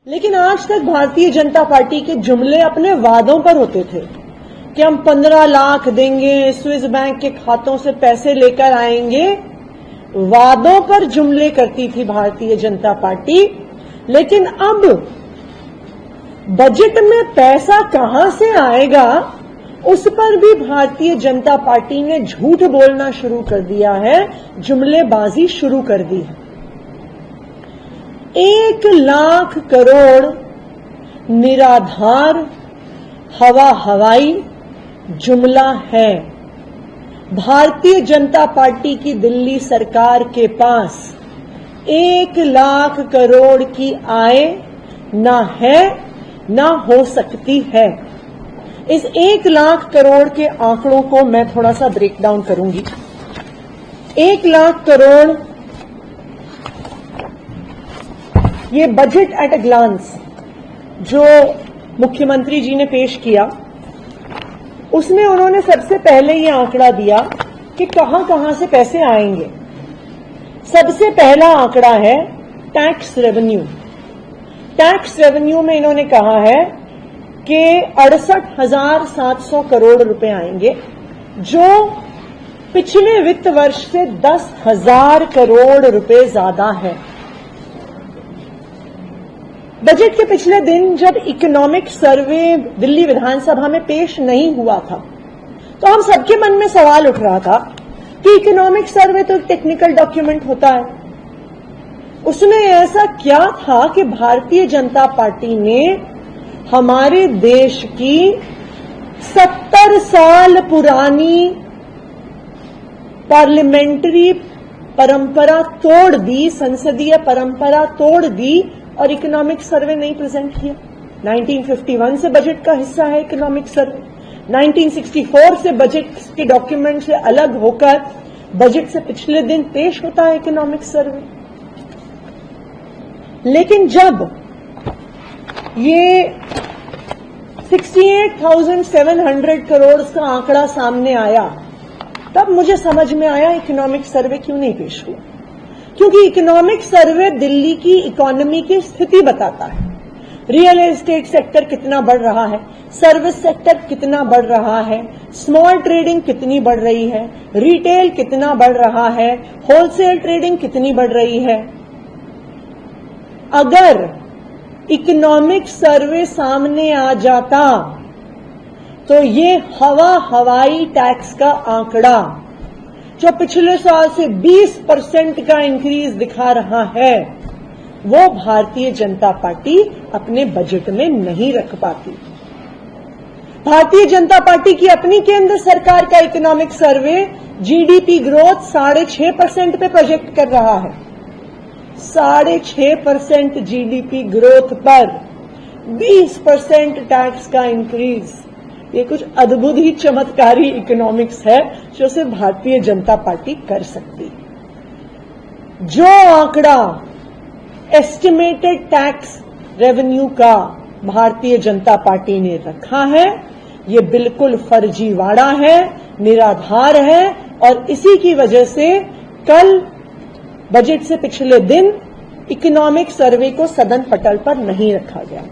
लेकिन आज तक भारतीय जनता पार्टी के जुमले अपने वादों पर होते थे कि हम 15 लाख देंगे, स्विस बैंक के खातों से पैसे लेकर आएंगे। वादों पर जुमले करती थी भारतीय जनता पार्टी, लेकिन अब बजट में पैसा कहां से आएगा उस पर भी भारतीय जनता पार्टी ने झूठ बोलना शुरू कर दिया है, जुमलेबाजी शुरू कर दी है। 1 लाख करोड़ निराधार हवाई जुमला है। भारतीय जनता पार्टी की दिल्ली सरकार के पास 1 लाख करोड़ की आय ना है ना हो सकती है। इस 1 लाख करोड़ के आंकड़ों को मैं थोड़ा सा ब्रेक डाउन करूंगी। 1 लाख करोड़ ये बजट एट अ ग्लांस जो मुख्यमंत्री जी ने पेश किया, उसमें उन्होंने सबसे पहले ये आंकड़ा दिया कि कहां कहां से पैसे आएंगे। सबसे पहला आंकड़ा है टैक्स रेवेन्यू। टैक्स रेवेन्यू में इन्होंने कहा है कि 68,700 करोड़ रुपए आएंगे, जो पिछले वित्त वर्ष से 10,000 करोड़ रुपए ज्यादा है। बजट के पिछले दिन जब इकोनॉमिक सर्वे दिल्ली विधानसभा में पेश नहीं हुआ था, तो हम सबके मन में सवाल उठ रहा था कि इकोनॉमिक सर्वे तो एक टेक्निकल डॉक्यूमेंट होता है, उसमें ऐसा क्या था कि भारतीय जनता पार्टी ने हमारे देश की 70 साल पुरानी पार्लियामेंट्री परंपरा तोड़ दी, संसदीय परंपरा तोड़ दी और इकोनॉमिक सर्वे नहीं प्रेजेंट किया। 1951 से बजट का हिस्सा है इकोनॉमिक सर्वे। 1964 से बजट के डॉक्यूमेंट से अलग होकर बजट से पिछले दिन पेश होता है इकोनॉमिक सर्वे। लेकिन जब ये 68,700 करोड़ का आंकड़ा सामने आया, तब मुझे समझ में आया इकोनॉमिक सर्वे क्यों नहीं पेश हुआ। क्योंकि इकोनॉमिक सर्वे दिल्ली की इकोनॉमी की स्थिति बताता है। रियल एस्टेट सेक्टर कितना बढ़ रहा है, सर्विस सेक्टर कितना बढ़ रहा है, स्मॉल ट्रेडिंग कितनी बढ़ रही है, रिटेल कितना बढ़ रहा है, होलसेल ट्रेडिंग कितनी बढ़ रही है। अगर इकोनॉमिक सर्वे सामने आ जाता तो ये हवाई टैक्स का आंकड़ा जो पिछले साल से 20% का इंक्रीज दिखा रहा है, वो भारतीय जनता पार्टी अपने बजट में नहीं रख पाती। भारतीय जनता पार्टी की अपनी केंद्र सरकार का इकोनॉमिक सर्वे जीडीपी ग्रोथ 6.5% पे प्रोजेक्ट कर रहा है। 6.5% जीडीपी ग्रोथ पर 20% टैक्स का इंक्रीज, ये कुछ अद्भुत ही चमत्कारी इकोनॉमिक्स है जो सिर्फ भारतीय जनता पार्टी कर सकती। जो आंकड़ा एस्टिमेटेड टैक्स रेवेन्यू का भारतीय जनता पार्टी ने रखा है, ये बिल्कुल फर्जीवाड़ा है, निराधार है, और इसी की वजह से कल बजट से पिछले दिन इकोनॉमिक सर्वे को सदन पटल पर नहीं रखा गया।